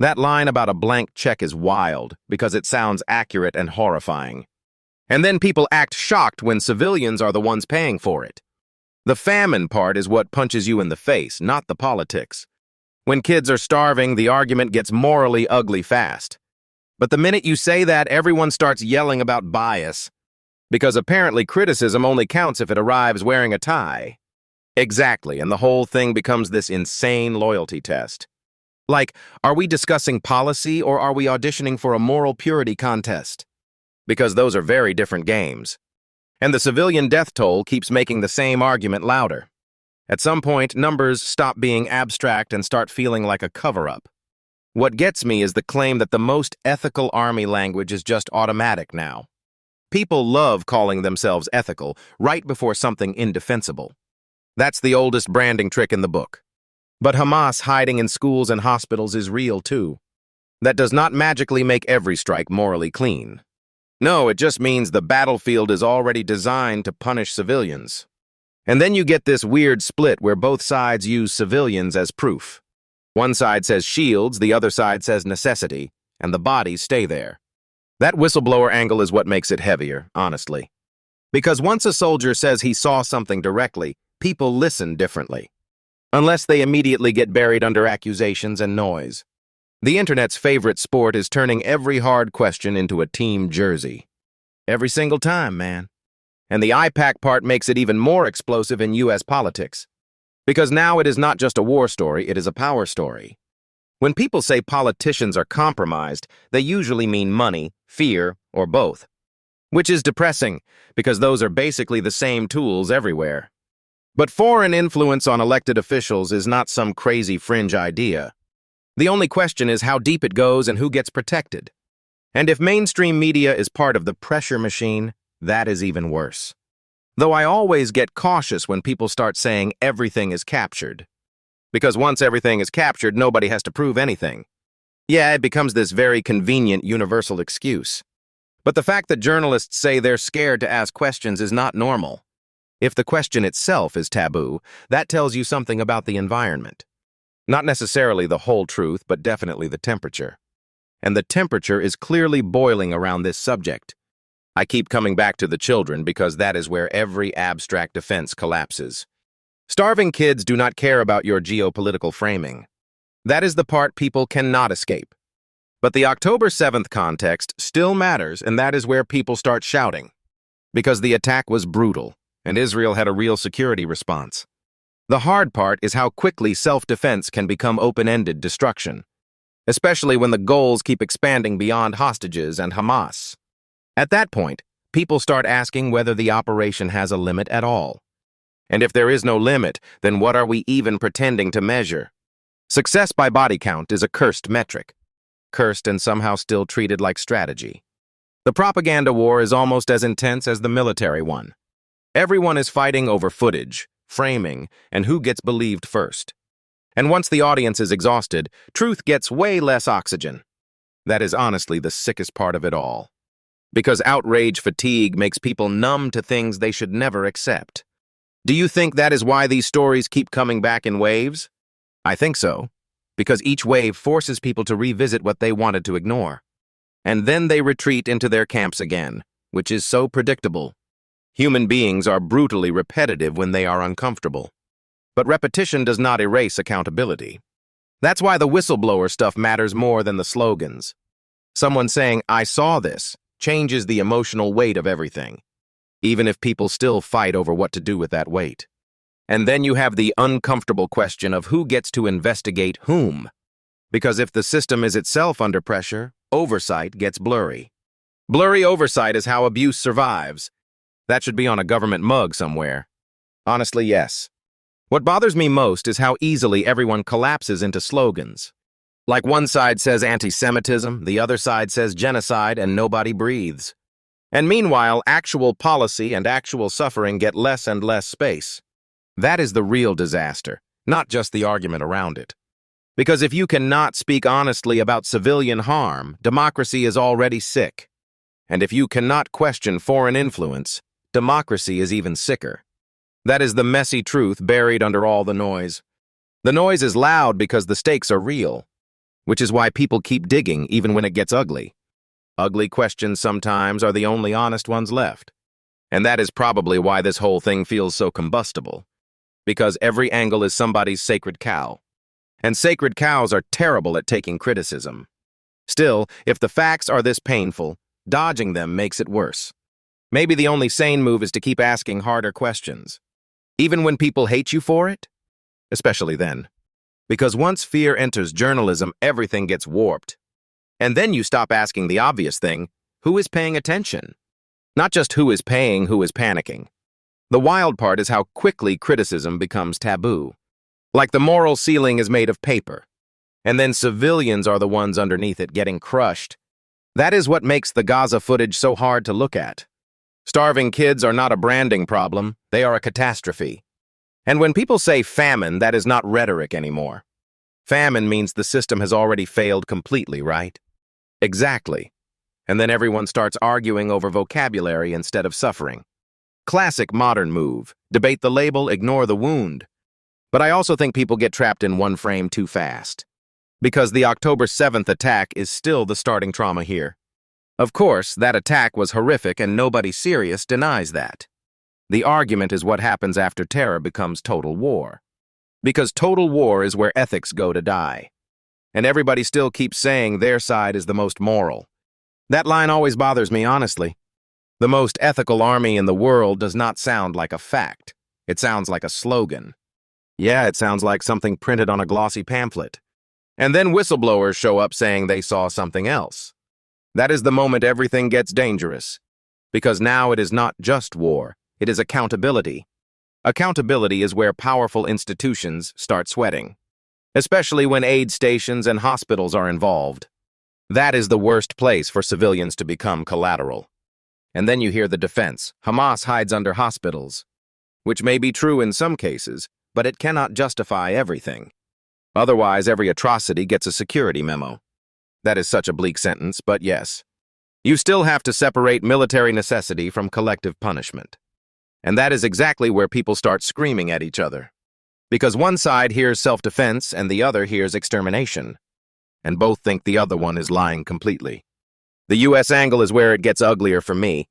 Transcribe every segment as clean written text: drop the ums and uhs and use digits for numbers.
That line about a blank check is wild because it sounds accurate and horrifying. And then people act shocked when civilians are the ones paying for it. The famine part is what punches you in the face, not the politics. When kids are starving, the argument gets morally ugly fast. But the minute you say that, everyone starts yelling about bias. Because apparently criticism only counts if it arrives wearing a tie. Exactly, and the whole thing becomes this insane loyalty test. Like, are we discussing policy or are we auditioning for a moral purity contest? Because those are very different games. And the civilian death toll keeps making the same argument louder. At some point, numbers stop being abstract and start feeling like a cover-up. What gets me is the claim that the most ethical army language is just automatic now. People love calling themselves ethical right before something indefensible. That's the oldest branding trick in the book. But Hamas hiding in schools and hospitals is real too. That does not magically make every strike morally clean. No, it just means the battlefield is already designed to punish civilians. And then you get this weird split where both sides use civilians as proof. One side says shields, the other side says necessity, and the bodies stay there. That whistleblower angle is what makes it heavier, honestly. Because once a soldier says he saw something directly, people listen differently. Unless they immediately get buried under accusations and noise. The internet's favorite sport is turning every hard question into a team jersey. Every single time, man. And the IPAC part makes it even more explosive in U.S. politics. Because now it is not just a war story, it is a power story. When people say politicians are compromised, they usually mean money, fear, or both. Which is depressing, because those are basically the same tools everywhere. But foreign influence on elected officials is not some crazy fringe idea. The only question is how deep it goes and who gets protected. And if mainstream media is part of the pressure machine, that is even worse. Though I always get cautious when people start saying everything is captured. Because once everything is captured, nobody has to prove anything. Yeah, it becomes this very convenient universal excuse. But the fact that journalists say they're scared to ask questions is not normal. If the question itself is taboo, that tells you something about the environment. Not necessarily the whole truth, but definitely the temperature. And the temperature is clearly boiling around this subject. I keep coming back to the children because that is where every abstract defense collapses. Starving kids do not care about your geopolitical framing. That is the part people cannot escape. But the October 7th context still matters, and that is where people start shouting. Because the attack was brutal, and Israel had a real security response. The hard part is how quickly self-defense can become open-ended destruction, especially when the goals keep expanding beyond hostages and Hamas. At that point, people start asking whether the operation has a limit at all. And if there is no limit, then what are we even pretending to measure? Success by body count is a cursed metric. Cursed and somehow still treated like strategy. The propaganda war is almost as intense as the military one. Everyone is fighting over footage, framing, and who gets believed first. And once the audience is exhausted, truth gets way less oxygen. That is honestly the sickest part of it all. Because outrage fatigue makes people numb to things they should never accept. Do you think that is why these stories keep coming back in waves? I think so. Because each wave forces people to revisit what they wanted to ignore. And then they retreat into their camps again, which is so predictable. Human beings are brutally repetitive when they are uncomfortable. But repetition does not erase accountability. That's why the whistleblower stuff matters more than the slogans. Someone saying, "I saw this," changes the emotional weight of everything, even if people still fight over what to do with that weight. And then you have the uncomfortable question of who gets to investigate whom. Because if the system is itself under pressure, oversight gets blurry. Blurry oversight is how abuse survives. That should be on a government mug somewhere. Honestly, yes. What bothers me most is how easily everyone collapses into slogans. Like one side says anti-Semitism, the other side says genocide, and nobody breathes. And meanwhile, actual policy and actual suffering get less and less space. That is the real disaster, not just the argument around it. Because if you cannot speak honestly about civilian harm, democracy is already sick. And if you cannot question foreign influence, democracy is even sicker. That is the messy truth buried under all the noise. The noise is loud because the stakes are real. which is why people keep digging even when it gets ugly. Ugly questions sometimes are the only honest ones left. And that is probably why this whole thing feels so combustible. Because every angle is somebody's sacred cow. And sacred cows are terrible at taking criticism. Still, if the facts are this painful, dodging them makes it worse. Maybe the only sane move is to keep asking harder questions. Even when people hate you for it? Especially then. Because once fear enters journalism, everything gets warped. And then you stop asking the obvious thing, who is paying attention? Not just who is paying, who is panicking. The wild part is how quickly criticism becomes taboo. Like the moral ceiling is made of paper. And then civilians are the ones underneath it getting crushed. That is what makes the Gaza footage so hard to look at. Starving kids are not a branding problem, they are a catastrophe. And when people say famine, that is not rhetoric anymore. Famine means the system has already failed completely, right? Exactly. And then everyone starts arguing over vocabulary instead of suffering. Classic modern move. Debate the label, ignore the wound. But I also think people get trapped in one frame too fast. Because the October 7th attack is still the starting trauma here. Of course, that attack was horrific and nobody serious denies that. The argument is what happens after terror becomes total war. Because total war is where ethics go to die. And everybody still keeps saying their side is the most moral. That line always bothers me, honestly. The most ethical army in the world does not sound like a fact. It sounds like a slogan. Yeah, it sounds like something printed on a glossy pamphlet. And then whistleblowers show up saying they saw something else. That is the moment everything gets dangerous. Because now it is not just war, it is accountability. Accountability is where powerful institutions start sweating. Especially when aid stations and hospitals are involved. That is the worst place for civilians to become collateral. And then you hear the defense, Hamas hides under hospitals. Which may be true in some cases, but it cannot justify everything. Otherwise, every atrocity gets a security memo. That is such a bleak sentence, but yes. You still have to separate military necessity from collective punishment. And that is exactly where people start screaming at each other. Because one side hears self-defense and the other hears extermination. And both think the other one is lying completely. The U.S. angle is where it gets uglier for me.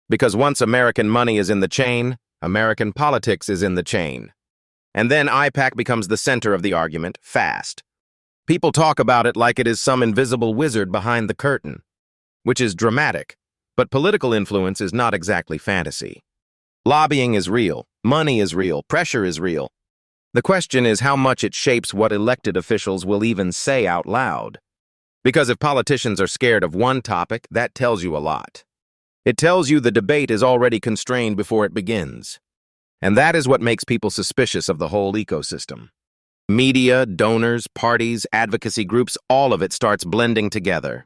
Because once American money is in the chain, American politics is in the chain. And then AIPAC becomes the center of the argument, fast. People talk about it like it is some invisible wizard behind the curtain, which is dramatic, but political influence is not exactly fantasy. Lobbying is real, money is real, pressure is real. The question is how much it shapes what elected officials will even say out loud. Because if politicians are scared of one topic, that tells you a lot. It tells you the debate is already constrained before it begins. And that is what makes people suspicious of the whole ecosystem. Media, donors, parties, advocacy groups, all of it starts blending together.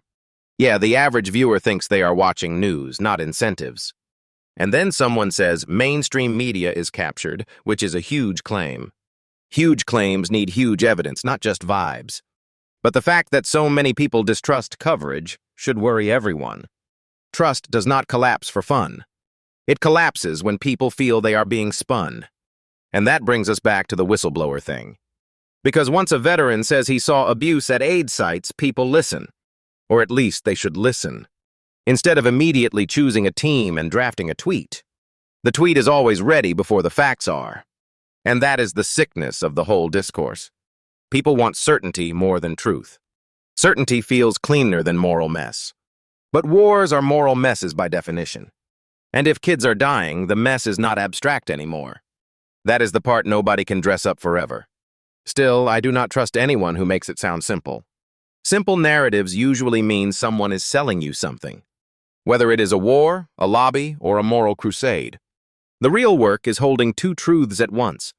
Yeah, the average viewer thinks they are watching news, not incentives. And then someone says mainstream media is captured, which is a huge claim. Huge claims need huge evidence, not just vibes. But the fact that so many people distrust coverage should worry everyone. Trust does not collapse for fun. It collapses when people feel they are being spun. And that brings us back to the whistleblower thing. Because once a veteran says he saw abuse at aid sites, people listen. Or at least they should listen. Instead of immediately choosing a team and drafting a tweet. The tweet is always ready before the facts are. And that is the sickness of the whole discourse. People want certainty more than truth. Certainty feels cleaner than moral mess. But wars are moral messes by definition. And if kids are dying, the mess is not abstract anymore. That is the part nobody can dress up forever. Still, I do not trust anyone who makes it sound simple. Simple narratives usually mean someone is selling you something. Whether it is a war, a lobby, or a moral crusade. The real work is holding two truths at once.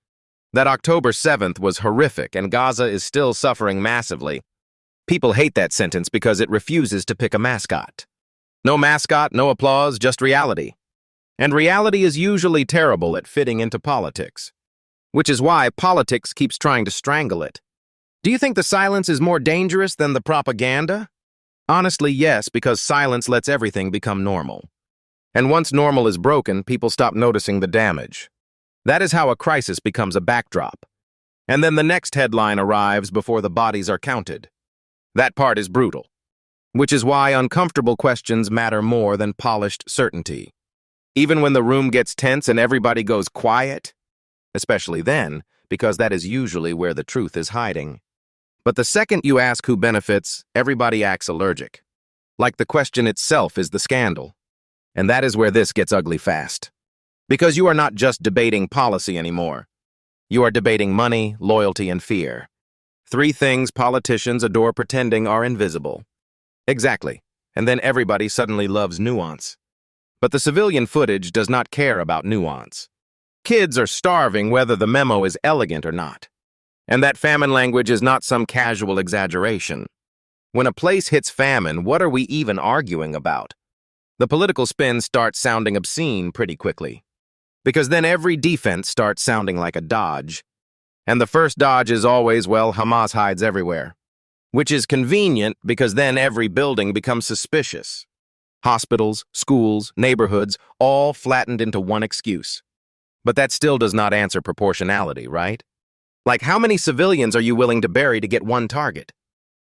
That October 7th was horrific and Gaza is still suffering massively. People hate that sentence because it refuses to pick a mascot. No mascot, no applause, just reality. And reality is usually terrible at fitting into politics. Which is why politics keeps trying to strangle it. Do you think the silence is more dangerous than the propaganda? Honestly, yes, because silence lets everything become normal. And once normal is broken, people stop noticing the damage. That is how a crisis becomes a backdrop. And then the next headline arrives before the bodies are counted. That part is brutal, which is why uncomfortable questions matter more than polished certainty. Even when the room gets tense and everybody goes quiet, especially then, because that is usually where the truth is hiding. But the second you ask who benefits, everybody acts allergic. Like the question itself is the scandal. And that is where this gets ugly fast. Because you are not just debating policy anymore. You are debating money, loyalty, and fear. Three things politicians adore pretending are invisible. Exactly. And then everybody suddenly loves nuance. But the civilian footage does not care about nuance. Kids are starving whether the memo is elegant or not. And that famine language is not some casual exaggeration. When a place hits famine, what are we even arguing about? The political spin starts sounding obscene pretty quickly. Because then every defense starts sounding like a dodge. And the first dodge is always, well, Hamas hides everywhere. Which is convenient because then every building becomes suspicious. Hospitals, schools, neighborhoods, all flattened into one excuse. But that still does not answer proportionality, right? Like, how many civilians are you willing to bury to get one target?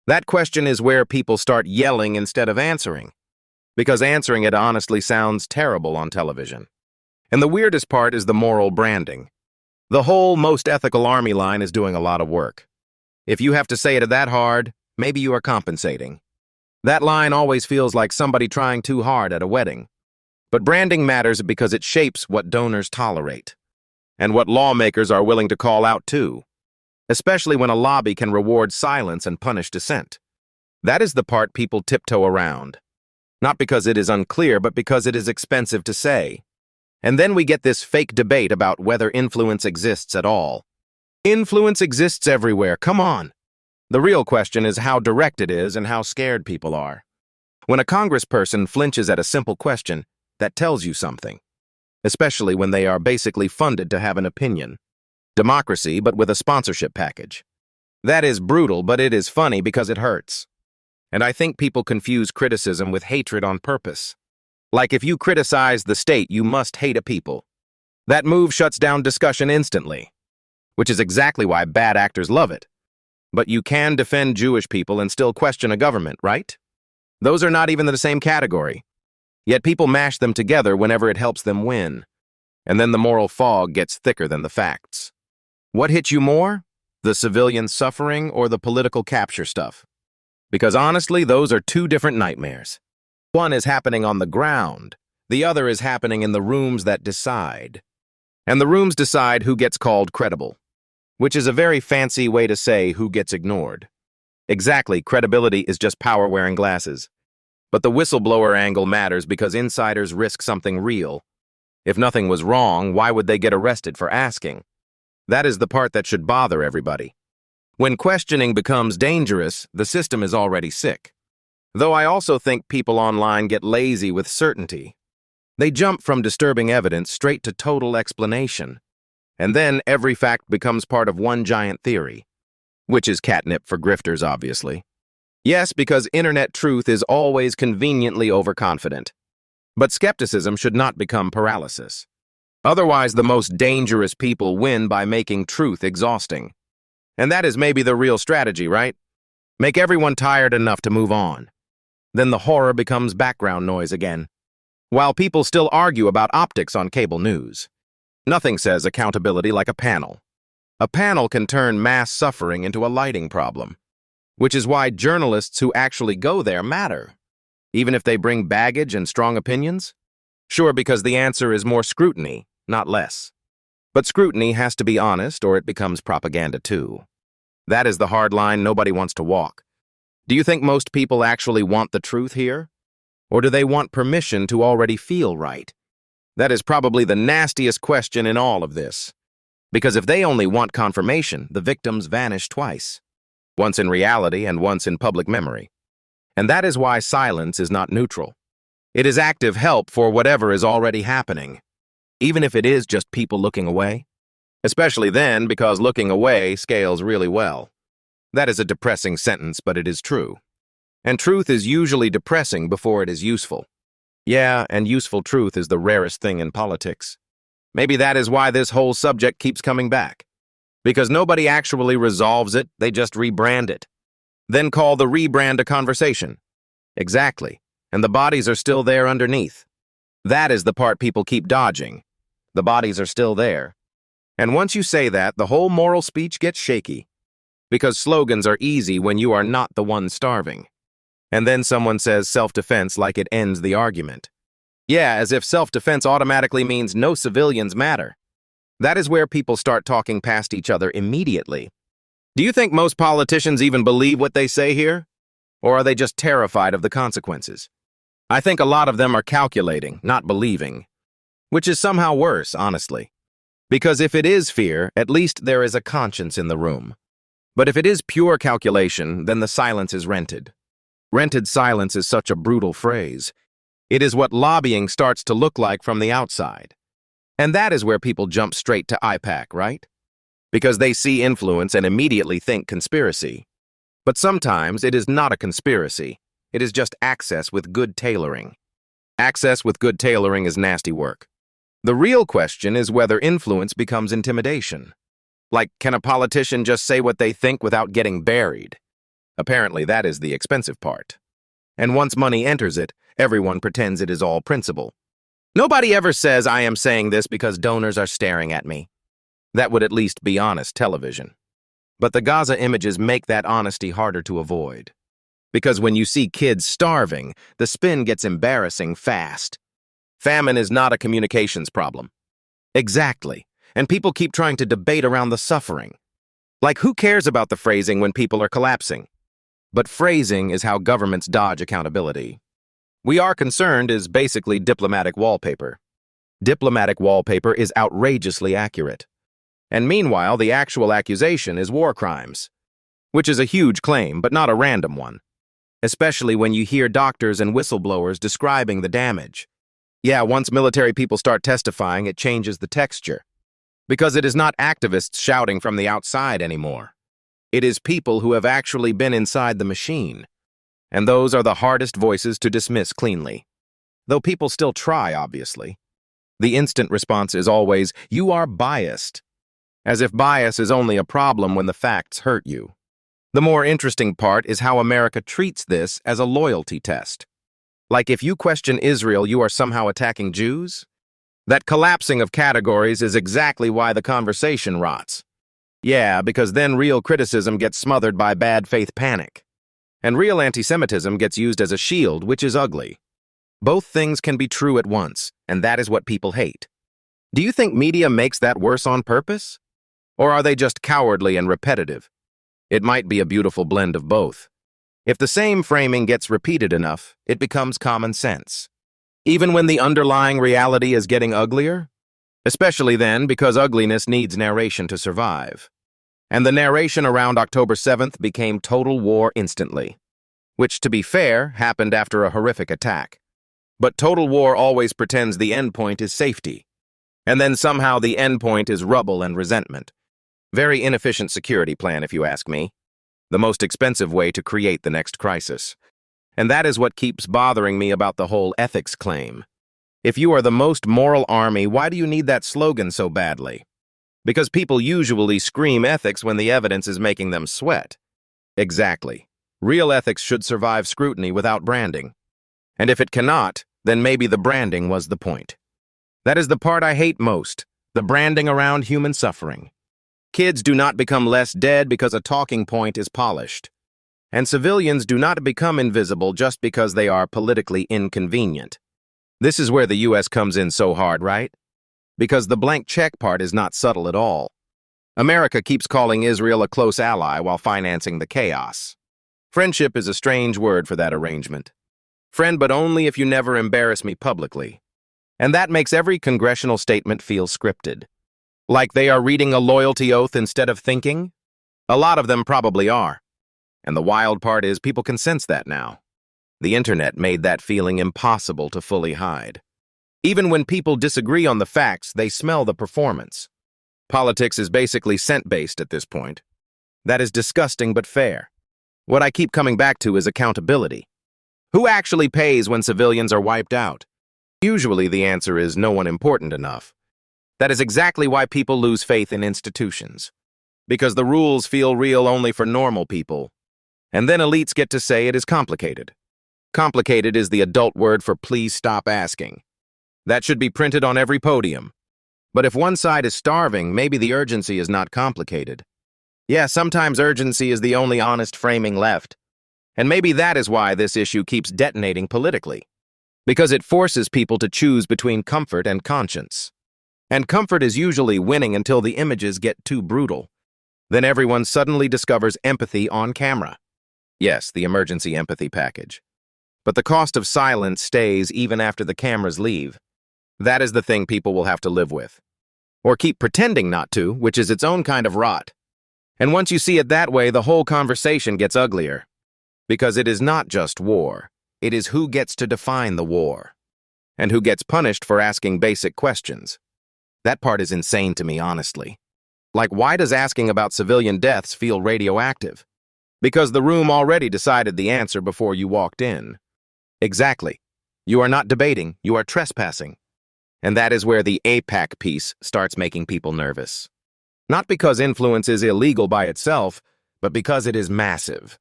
That question is where people start yelling instead of answering. Because answering it honestly sounds terrible on television. And the weirdest part is the moral branding. The whole most ethical army line is doing a lot of work. If you have to say it that hard, maybe you are compensating. That line always feels like somebody trying too hard at a wedding. But branding matters because it shapes what donors tolerate. And what lawmakers are willing to call out too. Especially when a lobby can reward silence and punish dissent. That is the part people tiptoe around. Not because it is unclear, but because it is expensive to say. And then we get this fake debate about whether influence exists at all. Influence exists everywhere, come on. The real question is how direct it is and how scared people are. When a congressperson flinches at a simple question, that tells you something. Especially when they are basically funded to have an opinion. Democracy, but with a sponsorship package. That is brutal, but it is funny because it hurts. And I think people confuse criticism with hatred on purpose. Like if you criticize the state, you must hate a people. That move shuts down discussion instantly. Which is exactly why bad actors love it. But you can defend Jewish people and still question a government, right? Those are not even in the same category. Yet people mash them together whenever it helps them win. And then the moral fog gets thicker than the facts. What hits you more? The civilian suffering or the political capture stuff? Because honestly, those are two different nightmares. One is happening on the ground. The other is happening in the rooms that decide. And the rooms decide who gets called credible. Which is a very fancy way to say who gets ignored. Exactly, credibility is just power wearing glasses. But the whistleblower angle matters because insiders risk something real. If nothing was wrong, why would they get arrested for asking? That is the part that should bother everybody. When questioning becomes dangerous, the system is already sick. Though I also think people online get lazy with certainty. They jump from disturbing evidence straight to total explanation. And then every fact becomes part of one giant theory. Which is catnip for grifters, obviously. Yes, because internet truth is always conveniently overconfident. But skepticism should not become paralysis. Otherwise, the most dangerous people win by making truth exhausting. And that is maybe the real strategy, right? Make everyone tired enough to move on. Then the horror becomes background noise again. While people still argue about optics on cable news. Nothing says accountability like a panel. A panel can turn mass suffering into a lighting problem. Which is why journalists who actually go there matter. Even if they bring baggage and strong opinions? Sure, because the answer is more scrutiny, not less. But scrutiny has to be honest or it becomes propaganda too. That is the hard line nobody wants to walk. Do you think most people actually want the truth here? Or do they want permission to already feel right? That is probably the nastiest question in all of this. Because if they only want confirmation, the victims vanish twice. Once in reality and once in public memory. And that is why silence is not neutral. It is active help for whatever is already happening. Even if it is just people looking away. Especially then, because looking away scales really well. That is a depressing sentence, but it is true. And truth is usually depressing before it is useful. Yeah, and useful truth is the rarest thing in politics. Maybe that is why this whole subject keeps coming back. Because nobody actually resolves it, they just rebrand it. then call the rebrand a conversation. Exactly. And the bodies are still there underneath. That is the part people keep dodging. The bodies are still there. And once you say that, the whole moral speech gets shaky. Because slogans are easy when you are not the one starving. And then someone says self-defense like it ends the argument. Yeah, as if self-defense automatically means no civilians matter. That is where people start talking past each other immediately. Do you think most politicians even believe what they say here? Or are they just terrified of the consequences? I think a lot of them are calculating, not believing. Which is somehow worse, honestly. Because if it is fear, at least there is a conscience in the room. But if it is pure calculation, then the silence is rented. Rented silence is such a brutal phrase. It is what lobbying starts to look like from the outside. And that is where people jump straight to IPAC, right? Because they see influence and immediately think conspiracy. But sometimes it is not a conspiracy. It is just access with good tailoring. Access with good tailoring is nasty work. The real question is whether influence becomes intimidation. Like, can a politician just say what they think without getting buried? Apparently, that is the expensive part. And once money enters it, everyone pretends it is all principle. Nobody ever says, I am saying this because donors are staring at me. That would at least be honest television. But the Gaza images make that honesty harder to avoid. Because when you see kids starving, the spin gets embarrassing fast. Famine is not a communications problem. Exactly. And people keep trying to debate around the suffering. Like, who cares about the phrasing when people are collapsing? But phrasing is how governments dodge accountability. We are concerned is basically diplomatic wallpaper. Diplomatic wallpaper is outrageously accurate. And meanwhile, the actual accusation is war crimes. Which is a huge claim, but not a random one. Especially when you hear doctors and whistleblowers describing the damage. Yeah, once military people start testifying, it changes the texture. Because it is not activists shouting from the outside anymore. It is people who have actually been inside the machine. And those are the hardest voices to dismiss cleanly. Though people still try, obviously. The instant response is always, you are biased. As if bias is only a problem when the facts hurt you. The more interesting part is how America treats this as a loyalty test. Like if you question Israel, you are somehow attacking Jews? That collapsing of categories is exactly why the conversation rots. Yeah, because then real criticism gets smothered by bad faith panic. And real anti-Semitism gets used as a shield, which is ugly. Both things can be true at once, and that is what people hate. Do you think media makes that worse on purpose? Or are they just cowardly and repetitive? It might be a beautiful blend of both. If the same framing gets repeated enough, it becomes common sense. Even when the underlying reality is getting uglier? Especially then, because ugliness needs narration to survive. And the narration around October 7th became total war instantly. Which, to be fair, happened after a horrific attack. But total war always pretends the endpoint is safety. And then somehow the endpoint is rubble and resentment. Very inefficient security plan, if you ask me. The most expensive way to create the next crisis. And that is what keeps bothering me about the whole ethics claim. If you are the most moral army, why do you need that slogan so badly? Because people usually scream ethics when the evidence is making them sweat. Exactly. Real ethics should survive scrutiny without branding. And if it cannot, then maybe the branding was the point. That is the part I hate most, the branding around human suffering. Kids do not become less dead because a talking point is polished. And civilians do not become invisible just because they are politically inconvenient. This is where the U.S. comes in so hard, right? Because the blank check part is not subtle at all. America keeps calling Israel a close ally while financing the chaos. Friendship is a strange word for that arrangement. Friend, but only if you never embarrass me publicly. And that makes every congressional statement feel scripted. Like they are reading a loyalty oath instead of thinking? A lot of them probably are. And the wild part is people can sense that now. The internet made that feeling impossible to fully hide. Even when people disagree on the facts, they smell the performance. Politics is basically scent-based at this point. That is disgusting but fair. What I keep coming back to is accountability. Who actually pays when civilians are wiped out? Usually the answer is no one important enough. That is exactly why people lose faith in institutions. Because the rules feel real only for normal people. And then elites get to say it is complicated. Complicated is the adult word for please stop asking. That should be printed on every podium. But if one side is starving, maybe the urgency is not complicated. Yeah, sometimes urgency is the only honest framing left. And maybe that is why this issue keeps detonating politically. Because it forces people to choose between comfort and conscience. And comfort is usually winning until the images get too brutal. Then everyone suddenly discovers empathy on camera. Yes, the emergency empathy package. But the cost of silence stays even after the cameras leave. That is the thing people will have to live with. Or keep pretending not to, which is its own kind of rot. And once you see it that way, the whole conversation gets uglier. Because it is not just war. It is who gets to define the war. And who gets punished for asking basic questions. That part is insane to me, honestly. Like, why does asking about civilian deaths feel radioactive? Because the room already decided the answer before you walked in. Exactly. You are not debating, you are trespassing. And that is where the AIPAC piece starts making people nervous. Not because influence is illegal by itself, but because it is massive.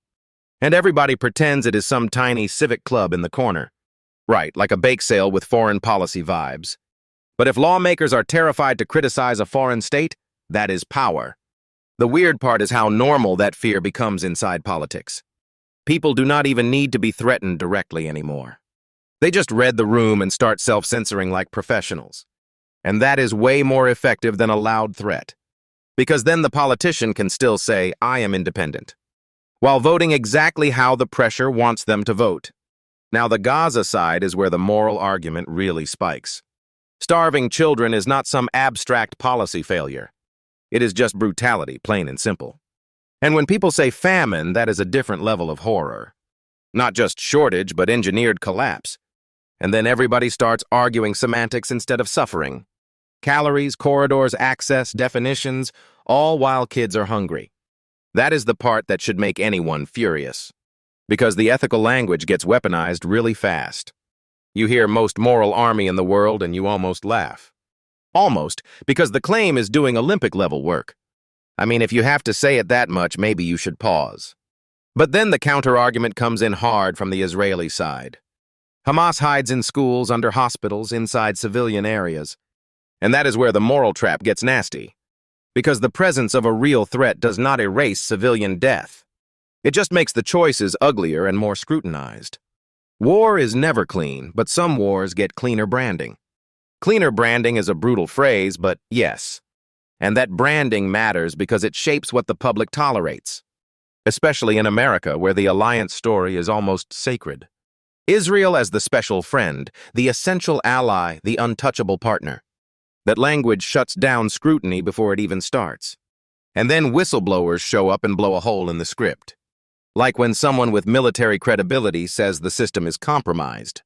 And everybody pretends it is some tiny civic club in the corner. Right, like a bake sale with foreign policy vibes. But if lawmakers are terrified to criticize a foreign state, that is power. The weird part is how normal that fear becomes inside politics. People do not even need to be threatened directly anymore. They just read the room and start self-censoring like professionals. And that is way more effective than a loud threat. Because then the politician can still say, I am independent, while voting exactly how the pressure wants them to vote. Now the Gaza side is where the moral argument really spikes. Starving children is not some abstract policy failure. It is just brutality, plain and simple. And when people say famine, that is a different level of horror. Not just shortage, but engineered collapse. And then everybody starts arguing semantics instead of suffering. Calories, corridors, access, definitions, all while kids are hungry. That is the part that should make anyone furious. Because the ethical language gets weaponized really fast. You hear most moral army in the world and you almost laugh. Almost, because the claim is doing Olympic-level work. I mean, if you have to say it that much, maybe you should pause. But then the counter-argument comes in hard from the Israeli side. Hamas hides in schools, under hospitals, inside civilian areas. And that is where the moral trap gets nasty. Because the presence of a real threat does not erase civilian death. It just makes the choices uglier and more scrutinized. War is never clean, but some wars get cleaner branding. Cleaner branding is a brutal phrase, but yes. And that branding matters because it shapes what the public tolerates. Especially in America, where the alliance story is almost sacred. Israel as the special friend, the essential ally, the untouchable partner. That language shuts down scrutiny before it even starts. And then whistleblowers show up and blow a hole in the script. Like when someone with military credibility says the system is compromised.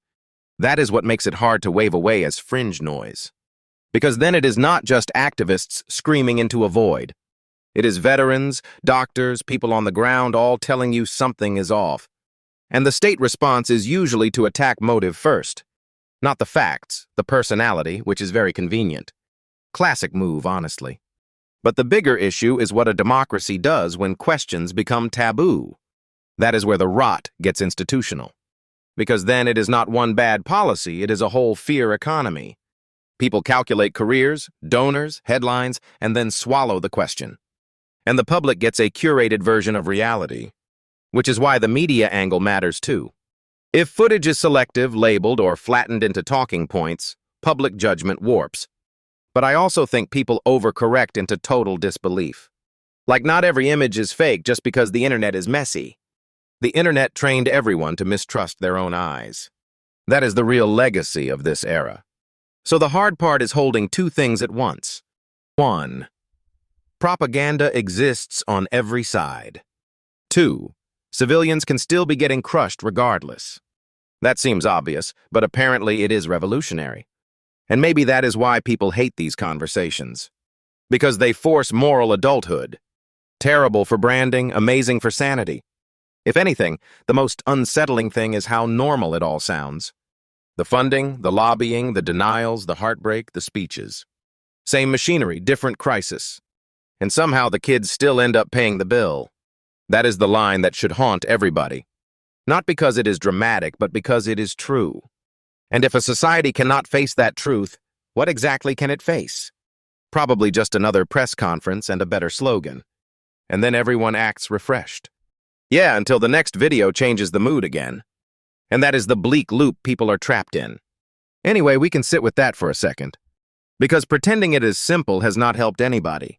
That is what makes it hard to wave away as fringe noise. Because then it is not just activists screaming into a void. It is veterans, doctors, people on the ground all telling you something is off. And the state response is usually to attack motive first. Not the facts, the personality, which is very convenient. Classic move, honestly. But the bigger issue is what a democracy does when questions become taboo. That is where the rot gets institutional. Because then it is not one bad policy, it is a whole fear economy. People calculate careers, donors, headlines, and then swallow the question. And the public gets a curated version of reality. Which is why the media angle matters too. If footage is selective, labeled, or flattened into talking points, public judgment warps. But I also think people overcorrect into total disbelief. Like not every image is fake just because the internet is messy. The internet trained everyone to mistrust their own eyes. That is the real legacy of this era. So the hard part is holding two things at once. 1. Propaganda exists on every side. 2. Civilians can still be getting crushed regardless. That seems obvious, but apparently it is revolutionary. And maybe that is why people hate these conversations. Because they force moral adulthood. Terrible for branding, amazing for sanity. If anything, the most unsettling thing is how normal it all sounds. The funding, the lobbying, the denials, the heartbreak, the speeches. Same machinery, different crisis. And somehow the kids still end up paying the bill. That is the line that should haunt everybody. Not because it is dramatic, but because it is true. And if a society cannot face that truth, what exactly can it face? Probably just another press conference and a better slogan. And then everyone acts refreshed. Yeah, until the next video changes the mood again. And that is the bleak loop people are trapped in. Anyway, we can sit with that for a second. Because pretending it is simple has not helped anybody.